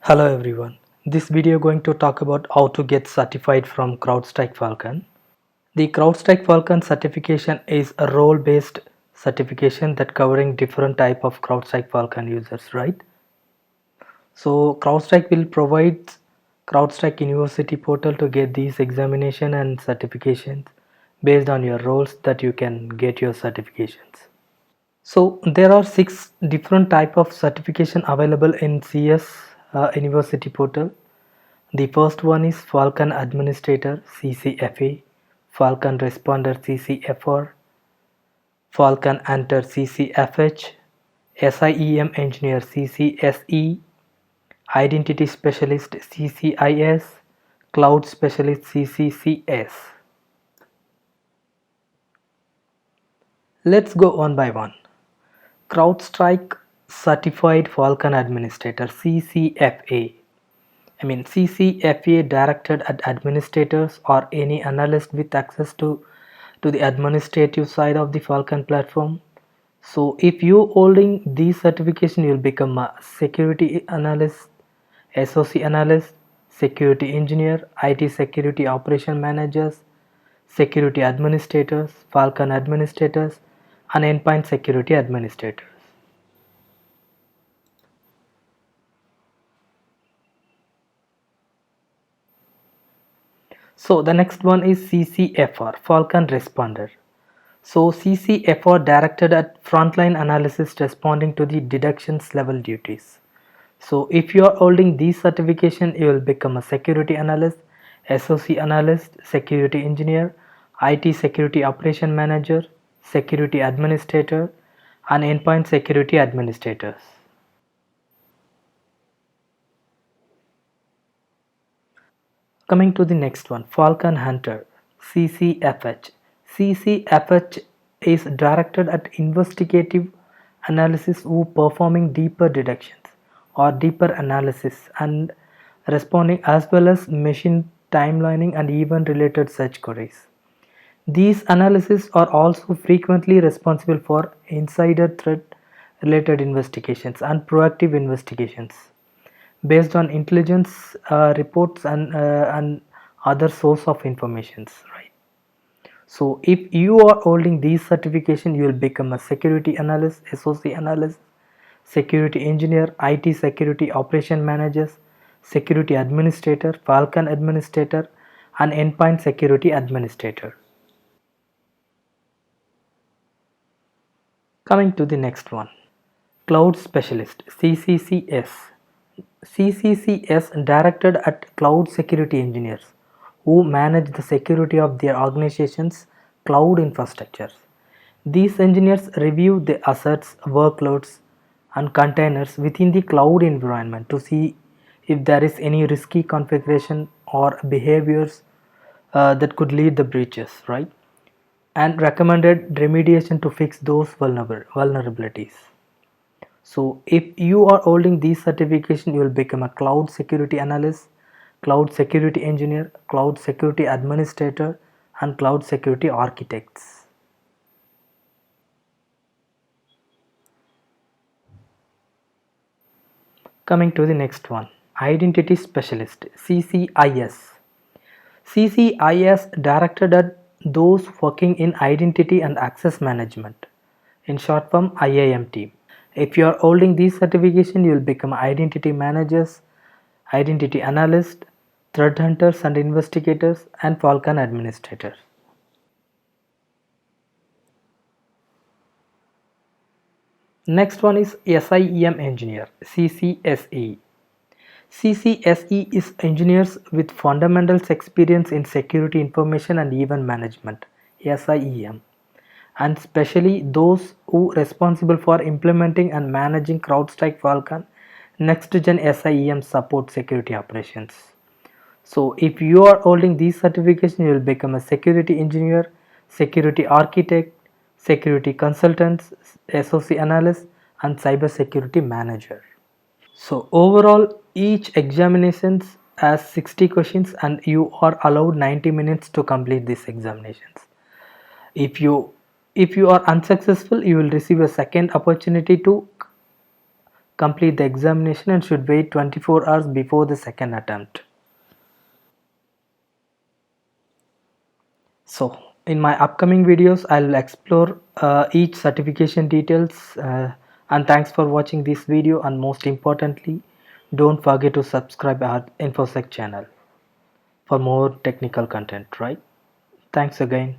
Hello everyone. This video going to talk about how to get certified from CrowdStrike Falcon. The CrowdStrike Falcon certification is a role-based certification that covering different type of CrowdStrike Falcon users, right? So CrowdStrike will provide CrowdStrike University portal to get these examination and certifications based on your roles that you can get your certifications. So there are 6 different type of certification available in CS University portal. The first one is Falcon Administrator CCFA, Falcon Responder CCFR, Falcon Hunter CCFH, SIEM Engineer CCSE, Identity Specialist CCIS, Cloud Specialist CCCS. Let's go one by one. CrowdStrike Certified Falcon Administrator CCFA. CCFA directed at administrators or any analyst with access to the administrative side of the Falcon platform. So if you holding these certification, you will become a security analyst, SOC analyst, security engineer, IT security operation managers, security administrators, Falcon administrators, and endpoint security administrators. So the next one is CCFR, Falcon Responder. So CCFR directed at frontline analysis responding to the detections level duties. So if you are holding these certification, you will become a security analyst, SOC analyst, security engineer, IT security operation manager, security administrator, and endpoint security administrators. Coming to the next one, Falcon Hunter, CCFH. CCFH is directed at investigative analysis who performing deeper detections or deeper analysis and responding as well as machine timelining and event related search queries. These analyses are also frequently responsible for insider threat related investigations and proactive investigations based on intelligence reports and other source of informations, right? So if you are holding these certification, you will become a security analyst, SOC analyst, security engineer, IT security operation managers, security administrator, Falcon administrator, and endpoint security administrator. Coming to the next one, Cloud Specialist CCCS. CCCS directed at cloud security engineers who manage the security of their organization's cloud infrastructures. These engineers review the assets, workloads, and containers within the cloud environment to see if there is any risky configuration or behaviors that could lead the breaches, right? And recommended remediation to fix those vulnerabilities. So if you are holding these certification, you will become a cloud security analyst, cloud security engineer, cloud security administrator, and cloud security architects. Coming to the next one, identity specialist CCIS. CCIS directed at those working in identity and access management, in short form IAM team. If you are holding these certification, you will become identity managers, identity analyst, threat hunters and investigators, and Falcon administrators. Next one is SIEM engineer, CCSE. CCSE is engineers with fundamentals experience in security information and event management, SIEM, and especially those who responsible for implementing and managing CrowdStrike Falcon next gen SIEM support security operations. So if you are holding these certifications, you will become a security engineer, security architect, security consultant, SOC analyst, and cyber security manager. So overall, each examinations has 60 questions and you are allowed 90 minutes to complete these examinations. If you are unsuccessful, you will receive a second opportunity to complete the examination and should wait 24 hours before the second attempt. So in my upcoming videos I'll explore each certification details, and thanks for watching this video, and most importantly don't forget to subscribe our InfoSec channel for more technical content, right? Thanks again.